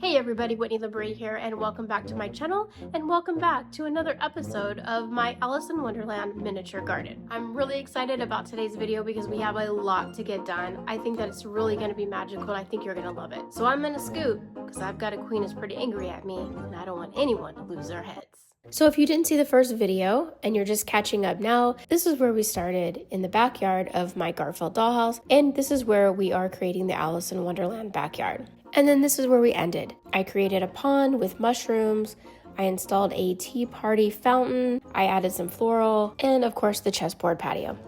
Hey everybody, Whitney LeBrie here, and welcome back to my channel, and welcome back to another episode of my Alice in Wonderland miniature garden. I'm really excited about today's video because we have a lot to get done. I think that it's really going to be magical, and I think you're going to love it. So I'm going to scoot, because I've got a queen who's pretty angry at me, and I don't want anyone to lose their heads. So if you didn't see the first video, and you're just catching up now, this is where we started in the backyard of my Garfield dollhouse, and this is where we are creating the Alice in Wonderland backyard. And then this is where we ended. I created a pond with mushrooms, I installed a tea party fountain, I added some floral, and of course the chessboard patio.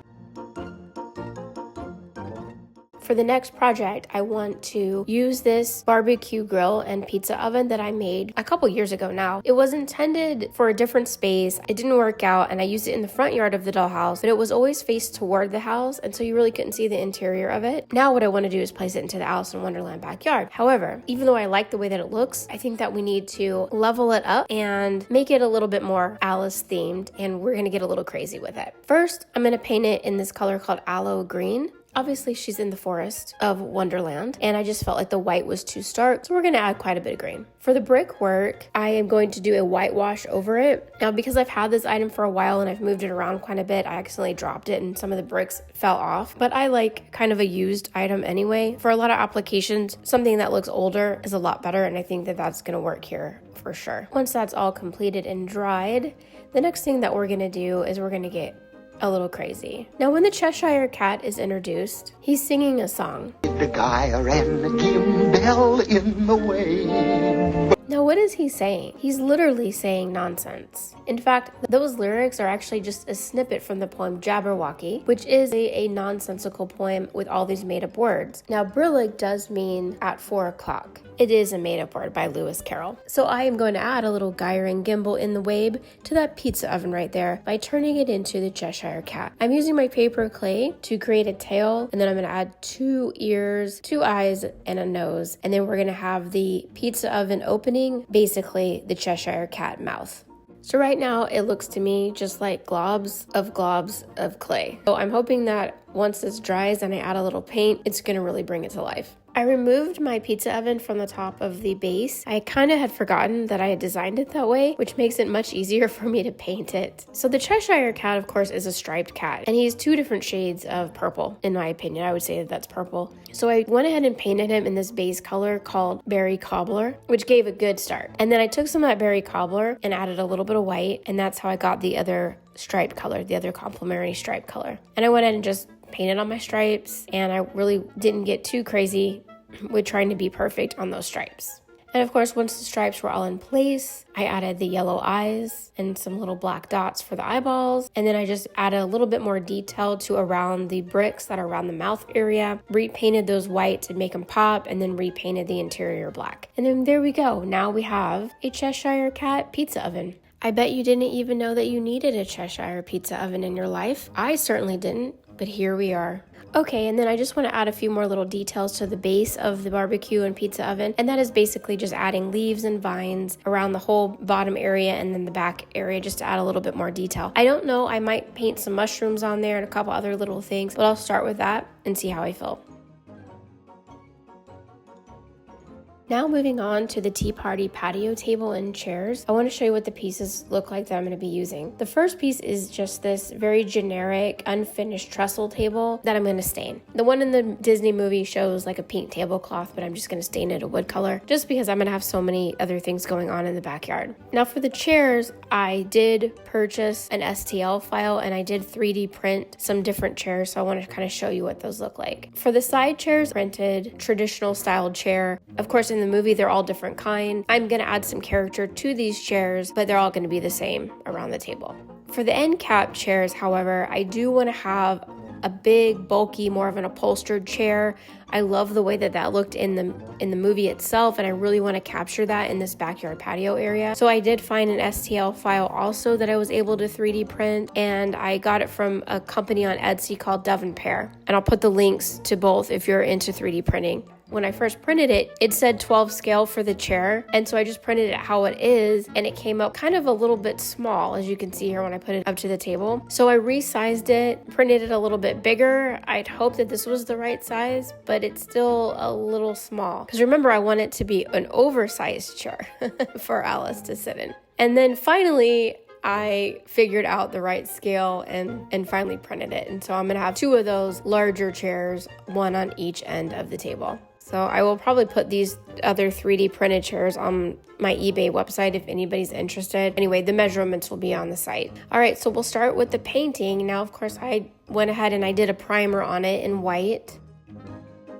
For the next project, I want to use this barbecue grill and pizza oven that I made a couple years ago now. It was intended for a different space. It didn't work out, and I used it in the front yard of the dollhouse, but it was always faced toward the house, and so you really couldn't see the interior of it. Now what I want to do is place it into the Alice in Wonderland backyard. However, even though I like the way that it looks, I think that we need to level it up and make it a little bit more Alice themed, and we're going to get a little crazy with it. First, I'm going to paint it in this color called aloe green. Obviously, she's in the forest of Wonderland, and I just felt like the white was too stark, so we're going to add quite a bit of green. For the brickwork, I am going to do a whitewash over it. Now, because I've had this item for a while and I've moved it around quite a bit, I accidentally dropped it and some of the bricks fell off, but I like kind of a used item anyway. For a lot of applications, something that looks older is a lot better, and I think that that's going to work here for sure. Once that's all completed and dried, the next thing that we're going to do is we're going to get a little crazy. Now, when the Cheshire Cat is introduced, he's singing a song. The gyre and the gimble in the way. Now, what is he saying? He's literally saying nonsense. In fact, those lyrics are actually just a snippet from the poem Jabberwocky, which is a nonsensical poem with all these made-up words. Now, brillig does mean at 4 o'clock. It is a made-up word by Lewis Carroll. So I am going to add a little gyre and gimble in the wabe to that pizza oven right there by turning it into the Cheshire Cat. I'm using my paper clay to create a tail, and then I'm going to add 2 ears, 2 eyes, and a nose. And then we're going to have the pizza oven opening, basically the Cheshire Cat mouth. So right now it looks to me just like globs of clay. So I'm hoping that once this dries and I add a little paint, it's going to really bring it to life. I removed my pizza oven from the top of the base. I kind of had forgotten that I had designed it that way, which makes it much easier for me to paint it. So the Cheshire Cat, of course, is a striped cat, and he's 2 different shades of purple, in my opinion. I would say that that's purple. So I went ahead and painted him in this base color called Berry Cobbler, which gave a good start. And then I took some of that Berry Cobbler and added a little bit of white, and that's how I got the other striped color, the other complementary striped color. And I went ahead and just painted on my stripes, and I really didn't get too crazy with trying to be perfect on those stripes. And of course, once the stripes were all in place, I added the yellow eyes and some little black dots for the eyeballs. And then I just added a little bit more detail to around the bricks that are around the mouth area, repainted those white to make them pop, and then repainted the interior black. And then there we go. Now we have a Cheshire Cat pizza oven. I bet you didn't even know that you needed a Cheshire pizza oven in your life. I certainly didn't, but here we are. Okay, and then I just want to add a few more little details to the base of the barbecue and pizza oven, and that is basically just adding leaves and vines around the whole bottom area and then the back area just to add a little bit more detail. I don't know, I might paint some mushrooms on there and a couple other little things, but I'll start with that and see how I feel. Now moving on to the tea party patio table and chairs, I want to show you what the pieces look like that I'm going to be using. The first piece is just this very generic, unfinished trestle table that I'm going to stain. The one in the Disney movie shows like a pink tablecloth, but I'm just going to stain it a wood color just because I'm going to have so many other things going on in the backyard. Now for the chairs, I did purchase an STL file and I did 3D print some different chairs, so I want to kind of show you what those look like. For the side chairs, printed traditional style chair. Of course, in the movie, they're all different kind. I'm going to add some character to these chairs, but they're all going to be the same around the table. For the end cap chairs, however, I do want to have a big, bulky, more of an upholstered chair. I love the way that looked in the movie itself, and I really want to capture that in this backyard patio area. So I did find an STL file also that I was able to 3D print, and I got it from a company on Etsy called Dove and Pear. And I'll put the links to both if you're into 3D printing. When I first printed it, it said 12 scale for the chair, and so I just printed it how it is, and it came out kind of a little bit small, as you can see here when I put it up to the table. So I resized it, printed it a little bit bigger. I'd hoped that this was the right size, but it's still a little small. Because remember, I want it to be an oversized chair for Alice to sit in. And then finally, I figured out the right scale and finally printed it. And so I'm gonna have 2 of those larger chairs, 1 on each end of the table. So I will probably put these other 3D printed chairs on my eBay website if anybody's interested. Anyway, the measurements will be on the site. All right, so we'll start with the painting. Now, of course, I went ahead and I did a primer on it in white.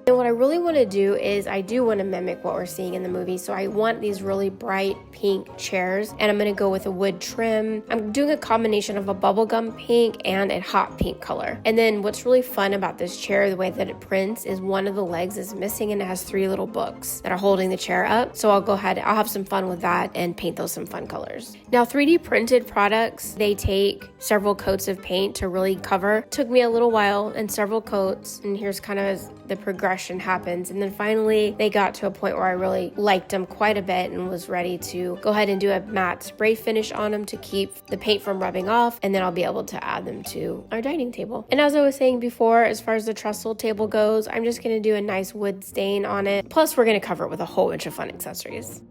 And what I really want to do is I do want to mimic what we're seeing in the movie. So I want these really bright pink chairs, and I'm going to go with a wood trim. I'm doing a combination of a bubblegum pink and a hot pink color. And then what's really fun about this chair, the way that it prints, is one of the legs is missing and it has 3 little books that are holding the chair up. So I'll go ahead, I'll have some fun with that and paint those some fun colors. Now 3D printed products, they take several coats of paint to really cover. It took me a little while and several coats, and here's kind of the progression happens. And then finally they got to a point where I really liked them quite a bit and was ready to go ahead and do a matte spray finish on them to keep the paint from rubbing off, and then I'll be able to add them to our dining table. And as I was saying before, as far as the trestle table goes, I'm just going to do a nice wood stain on it. Plus we're going to cover it with a whole bunch of fun accessories.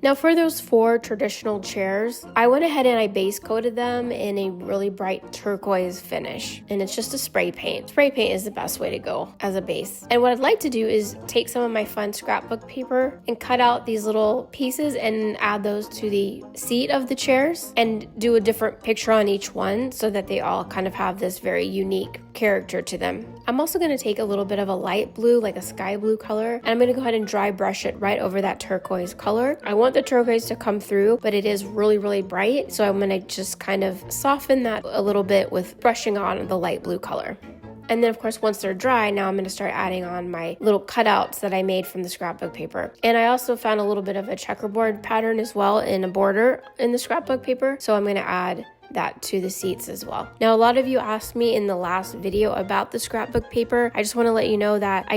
Now for those 4 traditional chairs, I went ahead and I base coated them in a really bright turquoise finish, and it's just a spray paint. Spray paint is the best way to go as a base. And what I'd like to do is take some of my fun scrapbook paper and cut out these little pieces and add those to the seat of the chairs and do a different picture on each one so that they all kind of have this very unique character to them. I'm also going to take a little bit of a light blue, like a sky blue color, and I'm going to go ahead and dry brush it right over that turquoise color. I want the turquoise to come through, but it is really, really bright, so I'm going to just kind of soften that a little bit with brushing on the light blue color. And then of course, once they're dry, now I'm going to start adding on my little cutouts that I made from the scrapbook paper. And I also found a little bit of a checkerboard pattern as well in a border in the scrapbook paper, so I'm going to add that to the seats as well. Now, a lot of you asked me in the last video about the scrapbook paper. I just want to let you know that I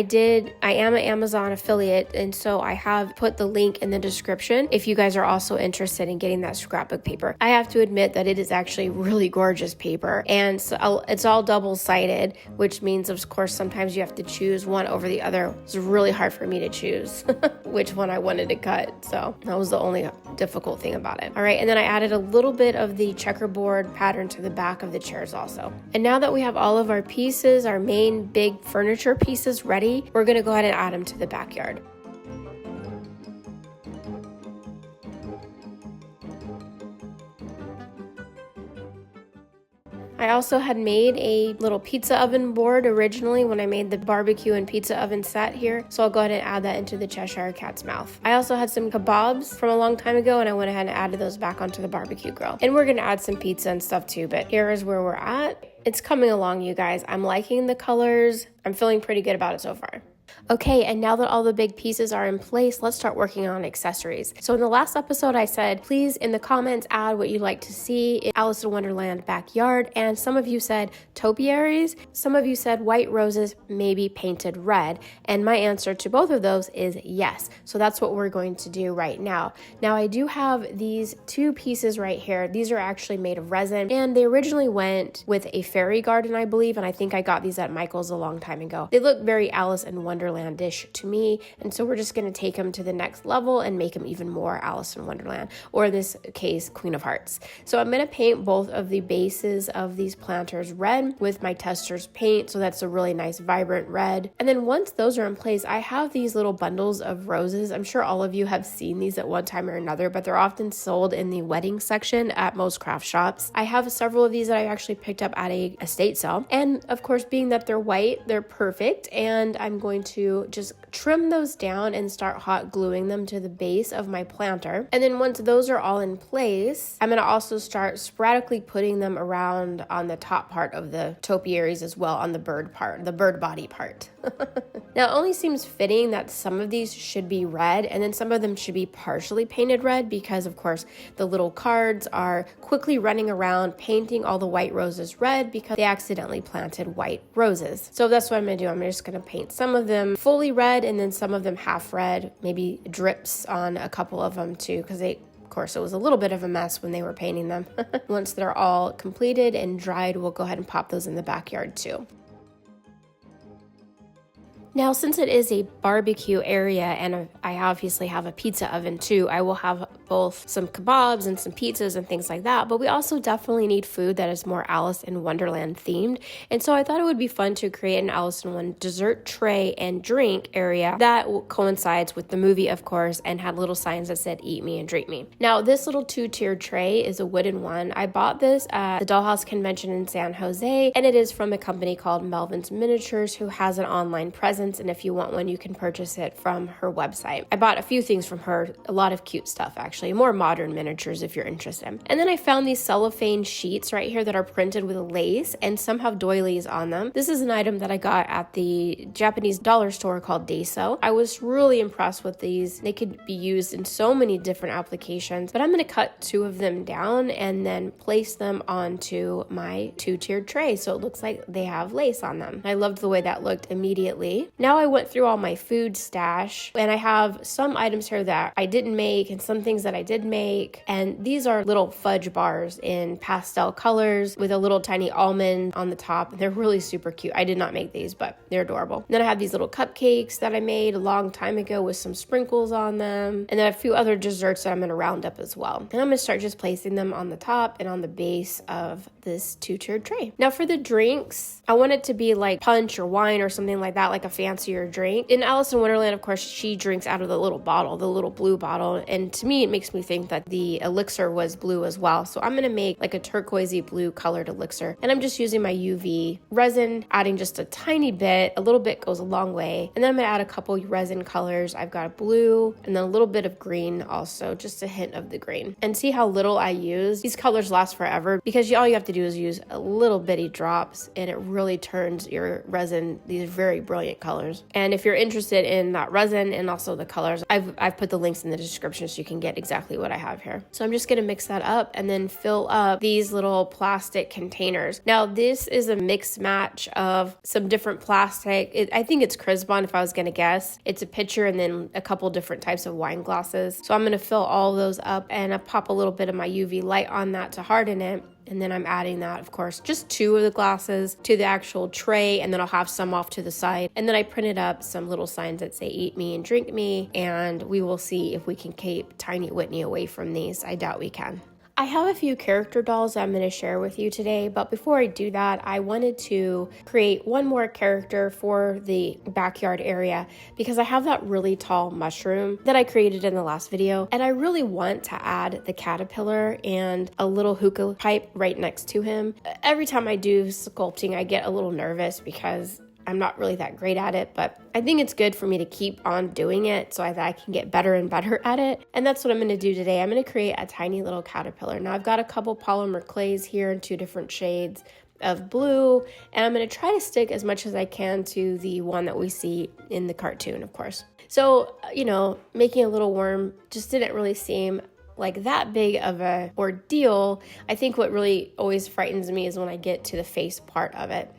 am an Amazon affiliate, and so I have put the link in the description if you guys are also interested in getting that scrapbook paper. I have to admit that it is actually really gorgeous paper, and so it's all double-sided, which means of course sometimes you have to choose one over the other. It's really hard for me to choose which one I wanted to cut, so that was the only difficult thing about it. All right, and then I added a little bit of the checkerboard pattern to the back of the chairs also. And now that we have all of our pieces, our main big furniture pieces ready, we're going to go ahead and add them to the backyard. I also had made a little pizza oven board originally when I made the barbecue and pizza oven set here, so I'll go ahead and add that into the Cheshire Cat's mouth. I also had some kebabs from a long time ago, and I went ahead and added those back onto the barbecue grill. And we're going to add some pizza and stuff too, but here is where we're at. It's coming along, you guys. I'm liking the colors. I'm feeling pretty good about it so far. Okay, and now that all the big pieces are in place, let's start working on accessories. So in the last episode, I said, please in the comments add what you'd like to see in Alice in Wonderland backyard. And some of you said topiaries. Some of you said white roses, maybe painted red. And my answer to both of those is yes. So that's what we're going to do right now. Now I do have these 2 pieces right here. These are actually made of resin, and they originally went with a fairy garden, I believe. And I think I got these at Michael's a long time ago. They look very Alice in Wonderland-ish to me, and so we're just going to take them to the next level and make them even more Alice in Wonderland, or in this case, Queen of Hearts. So I'm going to paint both of the bases of these planters red with my tester's paint, so that's a really nice vibrant red. And then once those are in place, I have these little bundles of roses. I'm sure all of you have seen these at one time or another, but they're often sold in the wedding section at most craft shops. I have several of these that I actually picked up at a estate sale, and of course, being that they're white, they're perfect, and I'm going to just trim those down and start hot gluing them to the base of my planter. And then once those are all in place, I'm going to also start sporadically putting them around on the top part of the topiaries as well, on the bird body part. Now, it only seems fitting that some of these should be red and then some of them should be partially painted red because, of course, the little cards are quickly running around painting all the white roses red because they accidentally planted white roses. So that's what I'm going to do. I'm just going to paint some of them them fully red and then some of them half red, maybe drips on a couple of them too, because of course, it was a little bit of a mess when they were painting them. Once they're all completed and dried, we'll go ahead and pop those in the backyard too. Now, since it is a barbecue area and I obviously have a pizza oven too, I will have both some kebabs and some pizzas and things like that, but we also definitely need food that is more Alice in Wonderland themed. And so I thought it would be fun to create an Alice in Wonderland dessert tray and drink area that coincides with the movie, of course, and had little signs that said eat me and drink me. Now, this little 2-tiered tray is a wooden one. I bought this at the Dollhouse Convention in San Jose, and it is from a company called Melvin's Miniatures, who has an online presence. And if you want one, you can purchase it from her website. I bought a few things from her, a lot of cute stuff actually, more modern miniatures if you're interested. And then I found these cellophane sheets right here that are printed with lace, and some have doilies on them. This is an item that I got at the Japanese dollar store called Daiso. I was really impressed with these. They could be used in so many different applications, but I'm going to cut 2 of them down and then place them onto my 2-tiered tray so it looks like they have lace on them. I loved the way that looked immediately. Now I went through all my food stash, and I have some items here that I didn't make and some things that I did make. And these are little fudge bars in pastel colors with a little tiny almond on the top. They're really super cute. I did not make these, but they're adorable. And then I have these little cupcakes that I made a long time ago with some sprinkles on them. And then a few other desserts that I'm going to round up as well. And I'm going to start just placing them on the top and on the base of this 2-tiered tray. Now for the drinks, I want it to be like punch or wine or something like that, like a fancier drink. In Alice in Wonderland, of course, she drinks out of the little bottle, the little blue bottle. And to me, it makes me think that the elixir was blue as well. So I'm going to make like a turquoisey blue colored elixir. And I'm just using my UV resin, adding just a tiny bit. A little bit goes a long way. And then I'm going to add a couple resin colors. I've got a blue and then a little bit of green also, just a hint of the green. And see how little I use? These colors last forever because all you have to do is use a little bitty drops and it really turns your resin these very brilliant colors. And if you're interested in that resin and also the colors, I've put the links in the description so you can get exactly what I have here. So I'm just going to mix that up and then fill up these little plastic containers. Now this is a mix match of some different plastic. I think it's Crisbon if I was going to guess. It's a pitcher and then a couple different types of wine glasses. So I'm going to fill all those up and I pop a little bit of my UV light on that to harden it. And then I'm adding that, of course, just 2 of the glasses to the actual tray, and then I'll have some off to the side. And then I printed up some little signs that say eat me and drink me, and we will see if we can keep Tiny Whitney away from these. I doubt we can. I have a few character dolls that I'm going to share with you today, but before I do that, I wanted to create one more character for the backyard area because I have that really tall mushroom that I created in the last video, and I really want to add the caterpillar and a little hookah pipe right next to him. Every time I do sculpting, I get a little nervous because I'm not really that great at it, but I think it's good for me to keep on doing it so that I can get better and better at it. And that's what I'm going to do today. I'm going to create a tiny little caterpillar. Now I've got a couple polymer clays here in 2 different shades of blue, and I'm going to try to stick as much as I can to the one that we see in the cartoon, of course. So, making a little worm just didn't really seem like that big of a ordeal. I think what really always frightens me is when I get to the face part of it.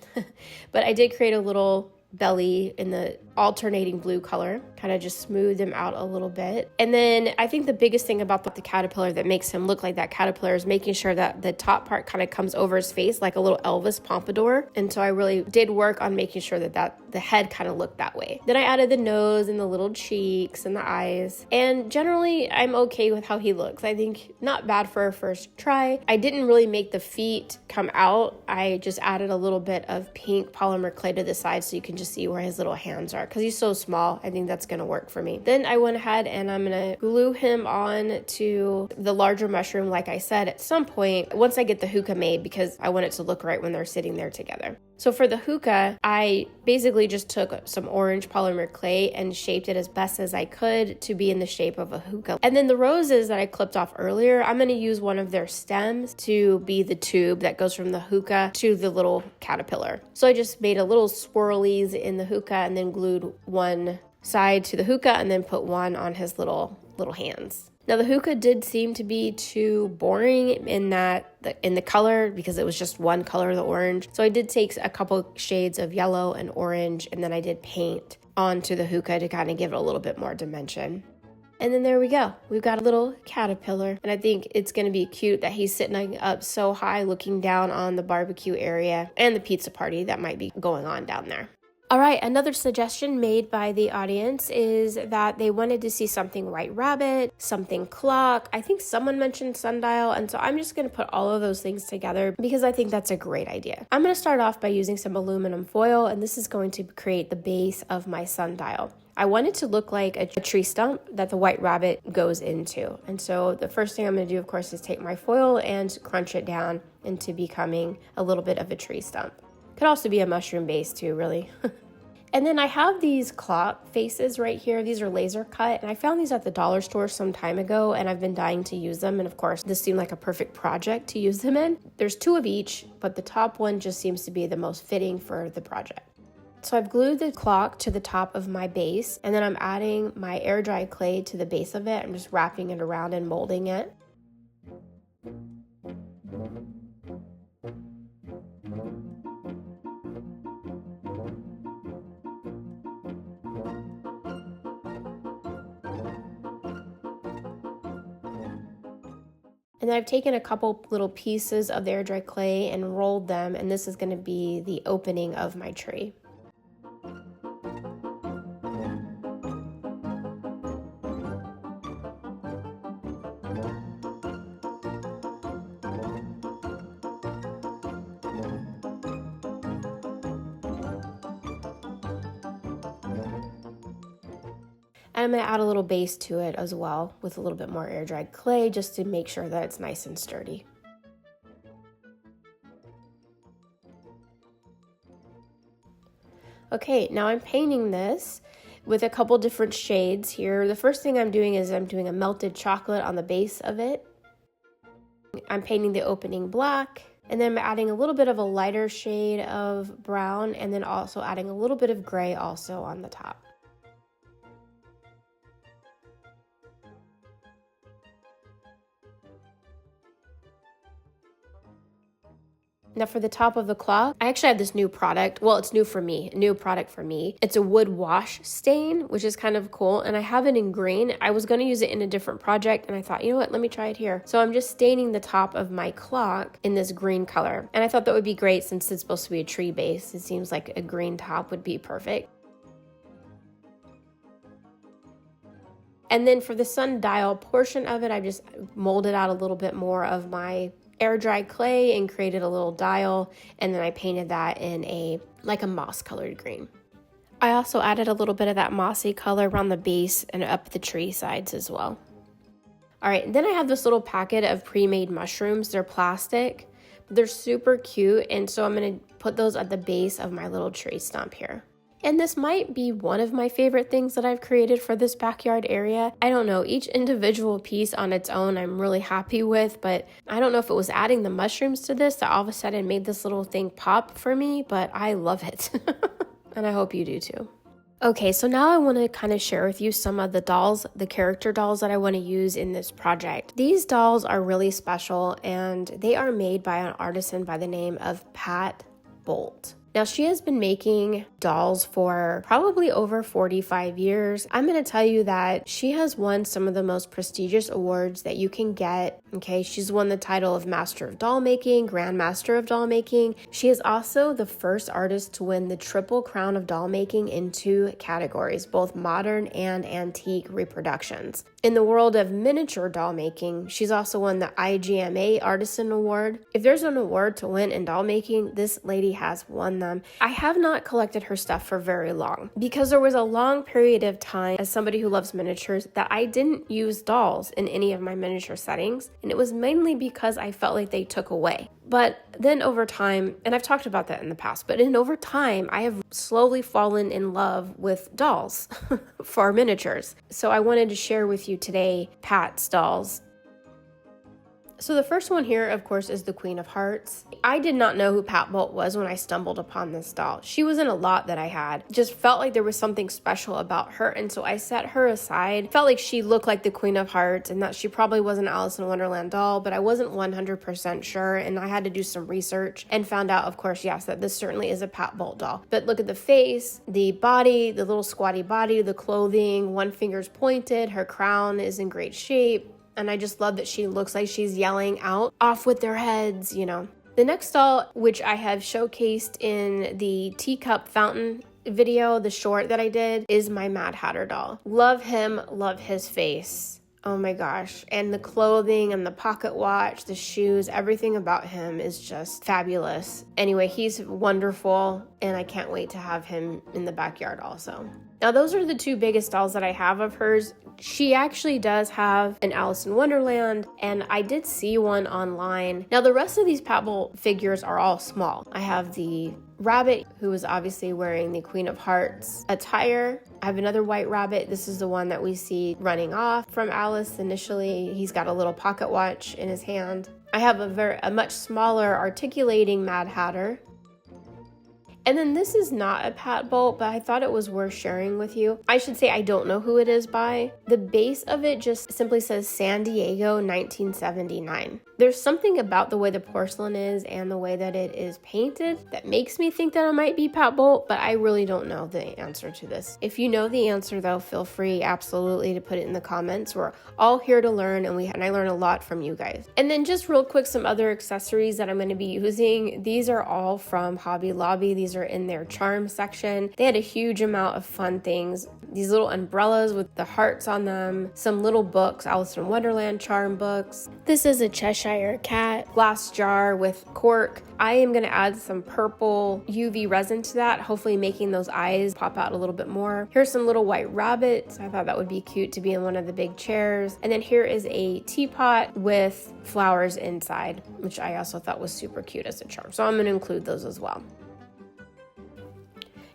But I did create a little belly in the alternating blue color, kind of just smooth them out a little bit. And then I think the biggest thing about the caterpillar that makes him look like that caterpillar is making sure that the top part kind of comes over his face like a little Elvis pompadour. And so I really did work on making sure that the head kind of looked that way. Then I added the nose and the little cheeks and the eyes. And generally I'm okay with how he looks. I think not bad for a first try. I didn't really make the feet come out. I just added a little bit of pink polymer clay to the side so you can just see where his little hands are because he's so small. I think that's going to work for me. Then I went ahead and I'm going to glue him on to the larger mushroom, like I said, at some point once I get the hookah made because I want it to look right when they're sitting there together. So for the hookah, I basically just took some orange polymer clay and shaped it as best as I could to be in the shape of a hookah. And then the roses that I clipped off earlier, I'm going to use one of their stems to be the tube that goes from the hookah to the little caterpillar. So I just made a little swirlies in the hookah and then glued one side to the hookah and then put one on his little hands. Now the hookah did seem to be too boring in the color because it was just one color, the orange. So I did take a couple shades of yellow and orange and then I did paint onto the hookah to kind of give it a little bit more dimension. And then there we go. We've got a little caterpillar. And I think it's going to be cute that he's sitting up so high looking down on the barbecue area and the pizza party that might be going on down there. All right, another suggestion made by the audience is that they wanted to see something white rabbit, something clock. I think someone mentioned sundial, and so I'm just going to put all of those things together because I think that's a great idea. I'm going to start off by using some aluminum foil, and this is going to create the base of my sundial. I want it to look like a tree stump that the white rabbit goes into. And so the first thing I'm going to do, of course, is take my foil and crunch it down into becoming a little bit of a tree stump. Could also be a mushroom base too, really. And then I have these clock faces right here. These are laser cut, and I found these at the dollar store some time ago, and I've been dying to use them. And of course, this seemed like a perfect project to use them in. There's 2 of each, but the top one just seems to be the most fitting for the project. So I've glued the clock to the top of my base, and then I'm adding my air dry clay to the base of it. I'm just wrapping it around and molding it. And then I've taken a couple little pieces of the air dry clay and rolled them, and this is going to be the opening of my tree. And I'm going to add a little base to it as well with a little bit more air-dried clay just to make sure that it's nice and sturdy. Okay, now I'm painting this with a couple different shades here. The first thing I'm doing is I'm doing a melted chocolate on the base of it. I'm painting the opening black, and then I'm adding a little bit of a lighter shade of brown, and then also adding a little bit of gray also on the top. Now for the top of the clock, I actually have this new product. Well, it's new for me, a new product for me. It's a wood wash stain, which is kind of cool. And I have it in green. I was going to use it in a different project, and I thought, you know what, let me try it here. So I'm just staining the top of my clock in this green color. And I thought that would be great since it's supposed to be a tree base. It seems like a green top would be perfect. And then for the sundial portion of it, I just molded out a little bit more of my air dried clay and created a little dial, and then I painted that in a moss colored green. I also added a little bit of that mossy color around the base and up the tree sides as well. All right, then I have this little packet of pre-made mushrooms. They're plastic, but they're super cute, and so I'm going to put those at the base of my little tree stump here. And this might be one of my favorite things that I've created for this backyard area. I don't know, each individual piece on its own I'm really happy with, but I don't know if it was adding the mushrooms to this that all of a sudden made this little thing pop for me, but I love it. And I hope you do too. Okay, so now I want to kind of share with you some of the dolls, the character dolls that I want to use in this project. These dolls are really special, and they are made by an artisan by the name of Pat Boldt. Now, she has been making dolls for probably over 45 years. I'm going to tell you that she has won some of the most prestigious awards that you can get. Okay, she's won the title of Master of Doll Making, Grand Master of Doll Making. She is also the first artist to win the Triple Crown of Doll Making in 2 categories, both modern and antique reproductions. In the world of miniature doll making, she's also won the IGMA Artisan Award. If there's an award to win in doll making, this lady has won them. I have not collected her stuff for very long because there was a long period of time as somebody who loves miniatures that I didn't use dolls in any of my miniature settings, and it was mainly because I felt like they took away. But then over time, and I've talked about that in the past, but over time, I have slowly fallen in love with dolls for miniatures. So I wanted to share with you today Pat's dolls. So the first one here, of course, is the Queen of Hearts. I did not know who Pat Boldt was when I stumbled upon this doll. She was in a lot that I had. Just felt like there was something special about her, and so I set her aside. Felt like she looked like the Queen of Hearts and that she probably was an Alice in Wonderland doll, but I wasn't 100% sure, and I had to do some research and found out, of course, yes, that this certainly is a Pat Boldt doll. But look at the face, the body, the little squatty body, the clothing, one finger's pointed, her crown is in great shape. And I just love that she looks like she's yelling out, "Off with their heads," you know. The next doll, which I have showcased in the teacup fountain video, the short that I did, is my Mad Hatter doll. Love him, love his face. Oh my gosh. And the clothing and the pocket watch, the shoes, everything about him is just fabulous. Anyway, he's wonderful, and I can't wait to have him in the backyard also. Now, those are the two biggest dolls that I have of hers. She actually does have an Alice in Wonderland, and I did see one online. Now, the rest of these Pat Boldt figures are all small. I have the rabbit, who is obviously wearing the Queen of Hearts attire. I have another white rabbit. This is the one that we see running off from Alice initially. He's got a little pocket watch in his hand. I have a much smaller articulating Mad Hatter. And then this is not a Pat Boldt, but I thought it was worth sharing with you. I should say I don't know who it is by. The base of it just simply says San Diego 1979. There's something about the way the porcelain is and the way that it is painted that makes me think that it might be Pat Boldt, but I really don't know the answer to this. If you know the answer though, feel free absolutely to put it in the comments. We're all here to learn, and I learn a lot from you guys. And then just real quick, some other accessories that I'm going to be using. These are all from Hobby Lobby. These are in their charm section. They had a huge amount of fun things. These little umbrellas with the hearts on them, some little books, Alice in Wonderland charm books. This is a Cheshire cat, glass jar with cork. I am going to add some purple UV resin to that, hopefully making those eyes pop out a little bit more. Here's some little white rabbits. I thought that would be cute to be in one of the big chairs. And then here is a teapot with flowers inside, which I also thought was super cute as a charm. So I'm going to include those as well.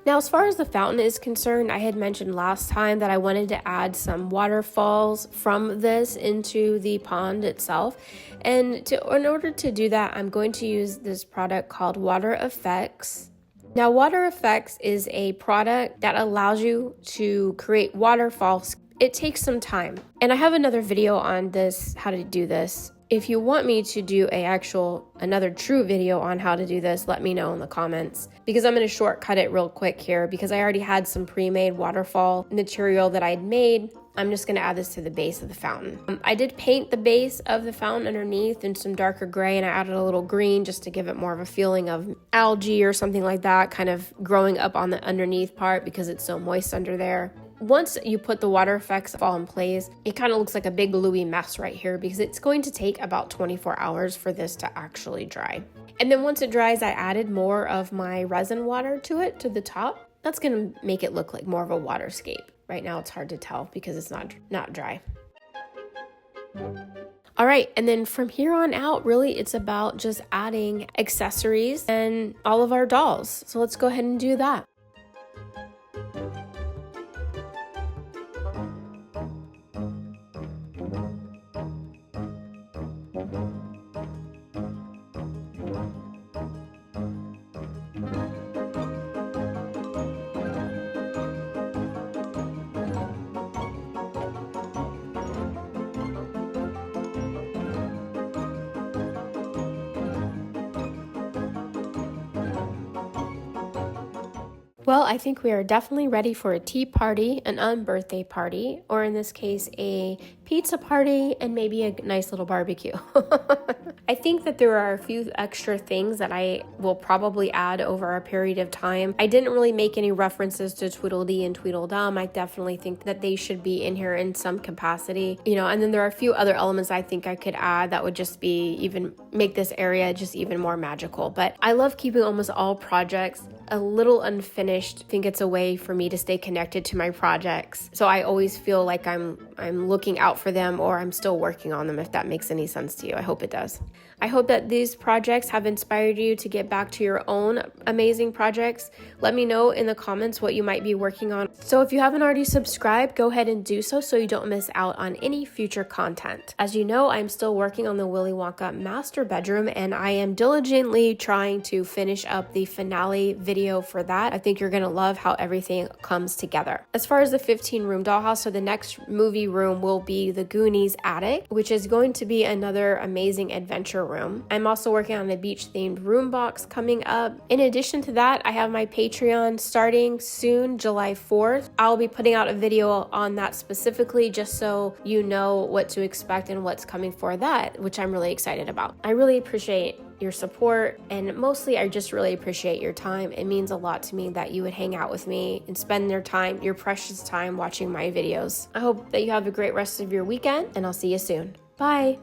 Now, as far as the fountain is concerned, I had mentioned last time that I wanted to add some waterfalls from this into the pond itself. And in order to do that, I'm going to use this product called Water Effects. Now, Water Effects is a product that allows you to create waterfalls. It takes some time. And I have another video on this, how to do this. If you want me to do another true video on how to do this, let me know in the comments, because I'm going to shortcut it real quick here because I already had some pre-made waterfall material that I'd made. I'm just going to add this to the base of the fountain. I did paint the base of the fountain underneath in some darker gray, and I added a little green just to give it more of a feeling of algae or something like that, kind of growing up on the underneath part because it's so moist under there. Once you put the water effects all in place, it kind of looks like a big gluey mess right here because it's going to take about 24 hours for this to actually dry. And then once it dries, I added more of my resin water to it, to the top. That's going to make it look like more of a waterscape. Right now it's hard to tell because it's not dry. All right, and then from here on out, really it's about just adding accessories and all of our dolls. So let's go ahead and do that. Well, I think we are definitely ready for a tea party, an unbirthday party, or in this case, a pizza party and maybe a nice little barbecue. I think that there are a few extra things that I will probably add over a period of time. I didn't really make any references to Tweedledee and Tweedledum. I definitely think that they should be in here in some capacity, and then there are a few other elements I think I could add that would just be make this area just even more magical. But I love keeping almost all projects a little unfinished. I think it's a way for me to stay connected to my projects. So I always feel like I'm looking out for them, or I'm still working on them, if that makes any sense to you. I hope it does. I hope that these projects have inspired you to get back to your own amazing projects. Let me know in the comments what you might be working on. So if you haven't already subscribed, go ahead and do so you don't miss out on any future content. As you know, I'm still working on the Willy Wonka master bedroom, and I am diligently trying to finish up the finale video for that. I think you're gonna love how everything comes together. As far as the 15-room dollhouse, so the next movie room will be the Goonies attic, which is going to be another amazing adventure room. I'm also working on a beach-themed room box coming up. In addition to that, I have my Patreon starting soon, July 4th. I'll be putting out a video on that specifically, just so you know what to expect and what's coming for that, which I'm really excited about. I really appreciate your support, and mostly I just really appreciate your time. It means a lot to me that you would hang out with me and spend your precious time watching my videos. I hope that you have a great rest of your weekend, and I'll see you soon. Bye.